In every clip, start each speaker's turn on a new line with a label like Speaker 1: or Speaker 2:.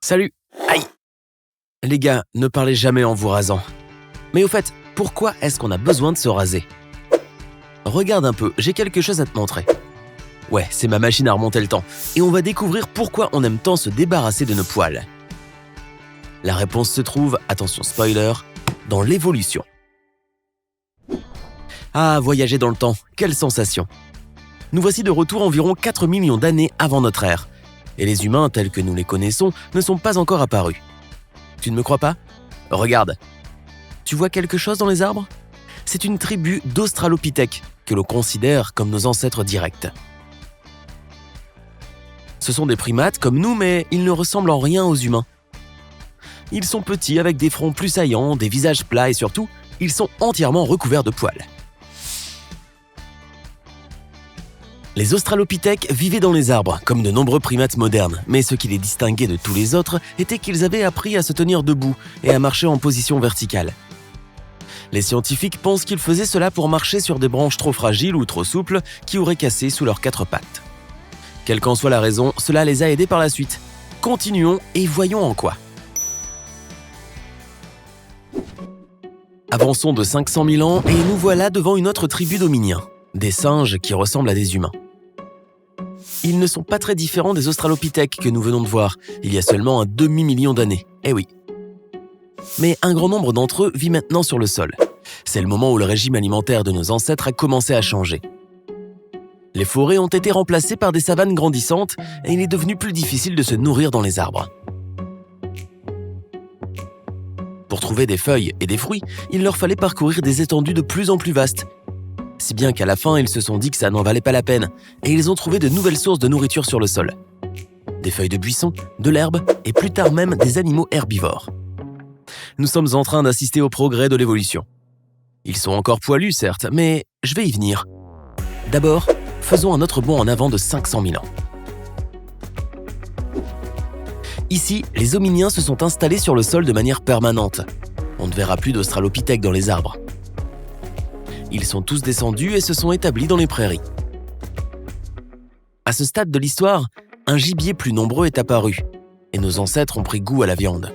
Speaker 1: Salut! Aïe! Les gars, ne parlez jamais en vous rasant. Mais au fait, pourquoi est-ce qu'on a besoin de se raser? Regarde un peu, j'ai quelque chose à te montrer. Ouais, c'est ma machine à remonter le temps. Et on va découvrir pourquoi on aime tant se débarrasser de nos poils. La réponse se trouve, attention spoiler, dans l'évolution. Ah, voyager dans le temps, quelle sensation! Nous voici de retour environ 4 millions d'années avant notre ère. Et les humains tels que nous les connaissons ne sont pas encore apparus. Tu ne me crois pas? Regarde. Tu vois quelque chose dans les arbres? C'est une tribu d'Australopithèques que l'on considère comme nos ancêtres directs. Ce sont des primates comme nous, mais ils ne ressemblent en rien aux humains. Ils sont petits avec des fronts plus saillants, des visages plats et surtout, ils sont entièrement recouverts de poils. Les Australopithèques vivaient dans les arbres, comme de nombreux primates modernes, mais ce qui les distinguait de tous les autres était qu'ils avaient appris à se tenir debout et à marcher en position verticale. Les scientifiques pensent qu'ils faisaient cela pour marcher sur des branches trop fragiles ou trop souples qui auraient cassé sous leurs 4 pattes. Quelle qu'en soit la raison, cela les a aidés par la suite. Continuons et voyons en quoi. Avançons de 500 000 ans et nous voilà devant une autre tribu d'hominiens, des singes qui ressemblent à des humains. Ils ne sont pas très différents des Australopithèques que nous venons de voir, il y a seulement un demi-million d'années. Eh oui. Mais un grand nombre d'entre eux vit maintenant sur le sol. C'est le moment où le régime alimentaire de nos ancêtres a commencé à changer. Les forêts ont été remplacées par des savanes grandissantes et il est devenu plus difficile de se nourrir dans les arbres. Pour trouver des feuilles et des fruits, il leur fallait parcourir des étendues de plus en plus vastes. Si bien qu'à la fin, ils se sont dit que ça n'en valait pas la peine et ils ont trouvé de nouvelles sources de nourriture sur le sol. Des feuilles de buisson, de l'herbe et plus tard même des animaux herbivores. Nous sommes en train d'assister au progrès de l'évolution. Ils sont encore poilus, certes, mais je vais y venir. D'abord, faisons un autre bond en avant de 500 000 ans. Ici, les hominiens se sont installés sur le sol de manière permanente. On ne verra plus d'Australopithèques dans les arbres. Ils sont tous descendus et se sont établis dans les prairies. À ce stade de l'histoire, un gibier plus nombreux est apparu, et nos ancêtres ont pris goût à la viande.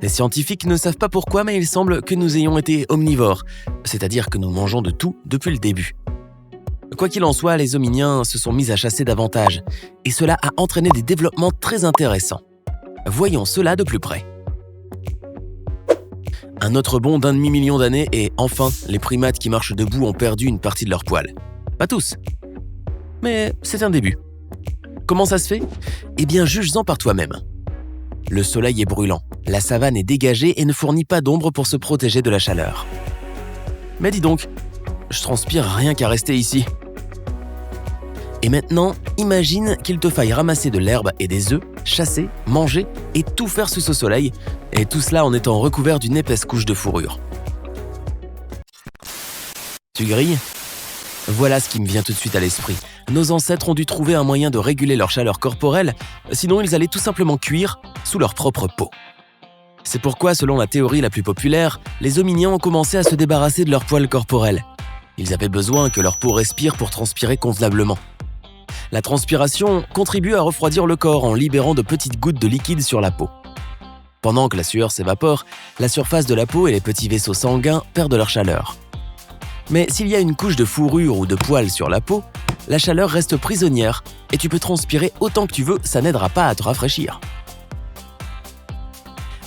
Speaker 1: Les scientifiques ne savent pas pourquoi, mais il semble que nous ayons été omnivores, c'est-à-dire que nous mangeons de tout depuis le début. Quoi qu'il en soit, les hominiens se sont mis à chasser davantage, et cela a entraîné des développements très intéressants. Voyons cela de plus près. Un autre bond d'un demi-million d'années et enfin, les primates qui marchent debout ont perdu une partie de leurs poils. Pas tous. Mais c'est un début. Comment ça se fait? Eh bien, juge-en par toi-même. Le soleil est brûlant, la savane est dégagée et ne fournit pas d'ombre pour se protéger de la chaleur. Mais dis donc, je transpire rien qu'à rester ici. Et maintenant, imagine qu'il te faille ramasser de l'herbe et des œufs, chasser, manger et tout faire sous ce soleil, et tout cela en étant recouvert d'une épaisse couche de fourrure. Tu grilles? Voilà ce qui me vient tout de suite à l'esprit. Nos ancêtres ont dû trouver un moyen de réguler leur chaleur corporelle, sinon ils allaient tout simplement cuire sous leur propre peau. C'est pourquoi, selon la théorie la plus populaire, les hominiens ont commencé à se débarrasser de leurs poils corporels. Ils avaient besoin que leur peau respire pour transpirer convenablement. La transpiration contribue à refroidir le corps en libérant de petites gouttes de liquide sur la peau. Pendant que la sueur s'évapore, la surface de la peau et les petits vaisseaux sanguins perdent leur chaleur. Mais s'il y a une couche de fourrure ou de poils sur la peau, la chaleur reste prisonnière et tu peux transpirer autant que tu veux, ça n'aidera pas à te rafraîchir.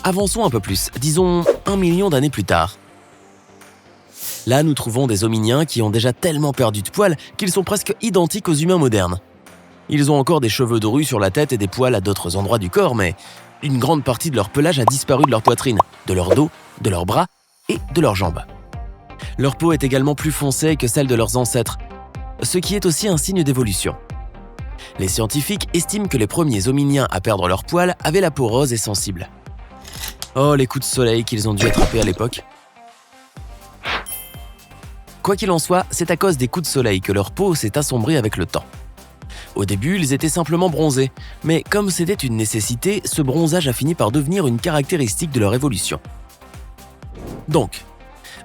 Speaker 1: Avançons un peu plus, disons 1 million d'années plus tard. Là, nous trouvons des hominiens qui ont déjà tellement perdu de poils qu'ils sont presque identiques aux humains modernes. Ils ont encore des cheveux drus sur la tête et des poils à d'autres endroits du corps, mais une grande partie de leur pelage a disparu de leur poitrine, de leur dos, de leurs bras et de leurs jambes. Leur peau est également plus foncée que celle de leurs ancêtres, ce qui est aussi un signe d'évolution. Les scientifiques estiment que les premiers hominiens à perdre leurs poils avaient la peau rose et sensible. Oh, les coups de soleil qu'ils ont dû attraper à l'époque. Quoi qu'il en soit, c'est à cause des coups de soleil que leur peau s'est assombrie avec le temps. Au début, ils étaient simplement bronzés, mais comme c'était une nécessité, ce bronzage a fini par devenir une caractéristique de leur évolution. Donc,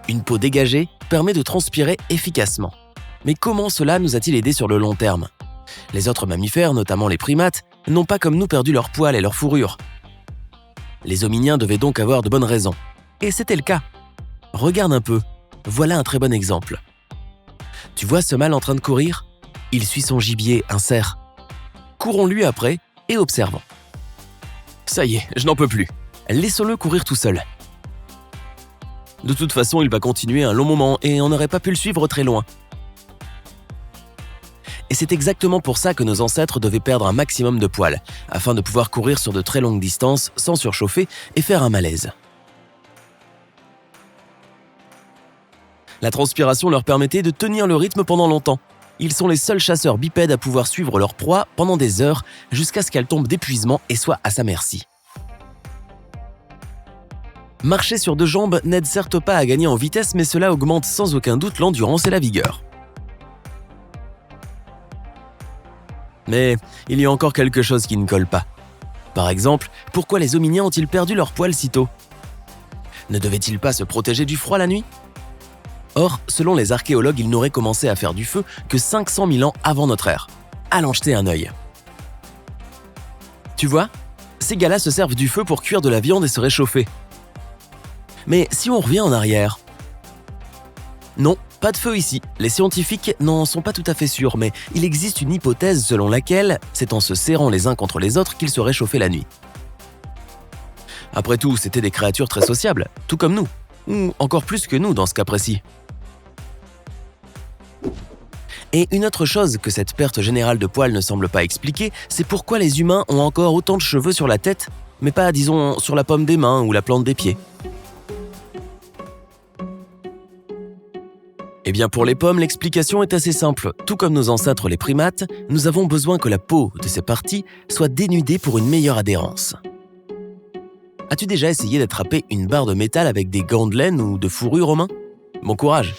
Speaker 1: une peau dégagée permet de transpirer efficacement. Mais comment cela nous a-t-il aidé sur le long terme? Les autres mammifères, notamment les primates, n'ont pas comme nous perdu leur poil et leur fourrure. Les hominiens devaient donc avoir de bonnes raisons. Et c'était le cas. Regarde un peu, voilà un très bon exemple. Tu vois ce mâle en train de courir? Il suit son gibier, un cerf. Courons-lui après et observons. Ça y est, je n'en peux plus. Laissons-le courir tout seul. De toute façon, il va continuer un long moment et on n'aurait pas pu le suivre très loin. Et c'est exactement pour ça que nos ancêtres devaient perdre un maximum de poils, afin de pouvoir courir sur de très longues distances sans surchauffer et faire un malaise. La transpiration leur permettait de tenir le rythme pendant longtemps. Ils sont les seuls chasseurs bipèdes à pouvoir suivre leur proie pendant des heures jusqu'à ce qu'elle tombe d'épuisement et soit à sa merci. Marcher sur deux jambes n'aide certes pas à gagner en vitesse, mais cela augmente sans aucun doute l'endurance et la vigueur. Mais il y a encore quelque chose qui ne colle pas. Par exemple, pourquoi les hominiens ont-ils perdu leurs poils si tôt? Ne devaient-ils pas se protéger du froid la nuit? Or, selon les archéologues, ils n'auraient commencé à faire du feu que 500 000 ans avant notre ère. Allons jeter un œil. Tu vois, ces gars-là se servent du feu pour cuire de la viande et se réchauffer. Mais si on revient en arrière... Non, pas de feu ici. Les scientifiques n'en sont pas tout à fait sûrs, mais il existe une hypothèse selon laquelle c'est en se serrant les uns contre les autres qu'ils se réchauffaient la nuit. Après tout, c'étaient des créatures très sociables, tout comme nous, ou encore plus que nous dans ce cas précis. Et une autre chose que cette perte générale de poils ne semble pas expliquer, c'est pourquoi les humains ont encore autant de cheveux sur la tête, mais pas, disons, sur la paume des mains ou la plante des pieds. Eh bien pour les pommes, l'explication est assez simple. Tout comme nos ancêtres les primates, nous avons besoin que la peau de ces parties soit dénudée pour une meilleure adhérence. As-tu déjà essayé d'attraper une barre de métal avec des gants de laine ou de fourrure aux mains? Bon courage!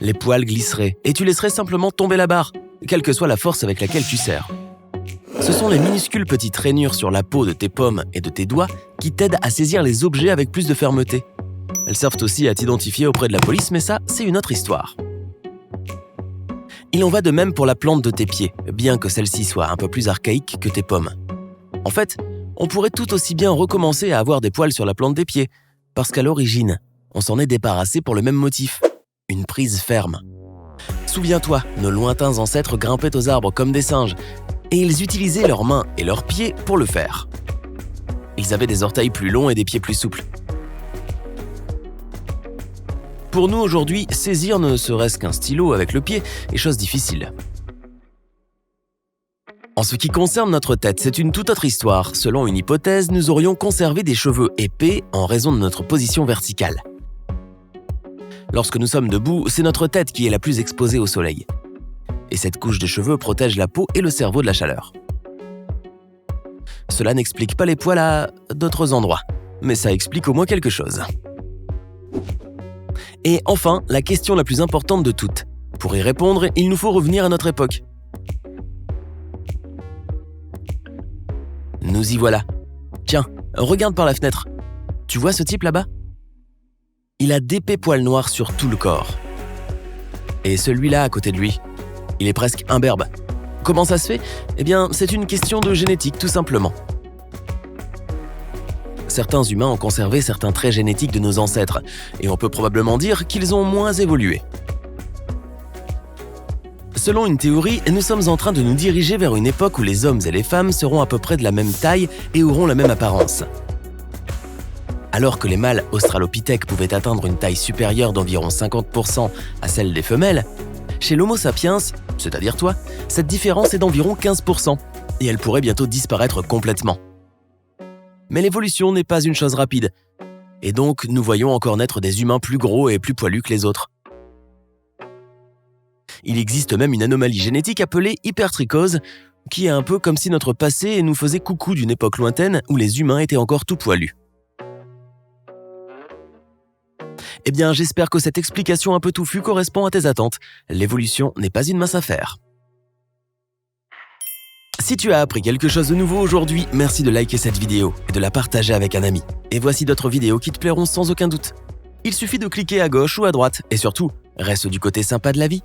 Speaker 1: Les poils glisseraient et tu laisserais simplement tomber la barre, quelle que soit la force avec laquelle tu serres. Ce sont les minuscules petites rainures sur la peau de tes pommes et de tes doigts qui t'aident à saisir les objets avec plus de fermeté. Elles servent aussi à t'identifier auprès de la police, mais ça, c'est une autre histoire. Il en va de même pour la plante de tes pieds, bien que celle-ci soit un peu plus archaïque que tes pommes. En fait, on pourrait tout aussi bien recommencer à avoir des poils sur la plante des pieds, parce qu'à l'origine, on s'en est débarrassé pour le même motif, une prise ferme. Souviens-toi, nos lointains ancêtres grimpaient aux arbres comme des singes, et ils utilisaient leurs mains et leurs pieds pour le faire. Ils avaient des orteils plus longs et des pieds plus souples. Pour nous aujourd'hui, saisir ne serait-ce qu'un stylo avec le pied est chose difficile. En ce qui concerne notre tête, c'est une toute autre histoire. Selon une hypothèse, nous aurions conservé des cheveux épais en raison de notre position verticale. Lorsque nous sommes debout, c'est notre tête qui est la plus exposée au soleil. Et cette couche de cheveux protège la peau et le cerveau de la chaleur. Cela n'explique pas les poils à d'autres endroits, mais ça explique au moins quelque chose. Et enfin, la question la plus importante de toutes. Pour y répondre, il nous faut revenir à notre époque. Nous y voilà. Tiens, regarde par la fenêtre. Tu vois ce type là-bas? Il a d'épais poils noirs sur tout le corps. Et celui-là à côté de lui, il est presque imberbe. Comment ça se fait? Eh bien, c'est une question de génétique tout simplement. Certains humains ont conservé certains traits génétiques de nos ancêtres, et on peut probablement dire qu'ils ont moins évolué. Selon une théorie, nous sommes en train de nous diriger vers une époque où les hommes et les femmes seront à peu près de la même taille et auront la même apparence. Alors que les mâles australopithèques pouvaient atteindre une taille supérieure d'environ 50% à celle des femelles, chez l'Homo sapiens, c'est-à-dire toi, cette différence est d'environ 15%, et elle pourrait bientôt disparaître complètement. Mais l'évolution n'est pas une chose rapide, et donc nous voyons encore naître des humains plus gros et plus poilus que les autres. Il existe même une anomalie génétique appelée hypertrichose, qui est un peu comme si notre passé nous faisait coucou d'une époque lointaine où les humains étaient encore tout poilus. Eh bien, j'espère que cette explication un peu touffue correspond à tes attentes. L'évolution n'est pas une mince affaire. Si tu as appris quelque chose de nouveau aujourd'hui, merci de liker cette vidéo et de la partager avec un ami. Et voici d'autres vidéos qui te plairont sans aucun doute. Il suffit de cliquer à gauche ou à droite et surtout, reste du côté sympa de la vie.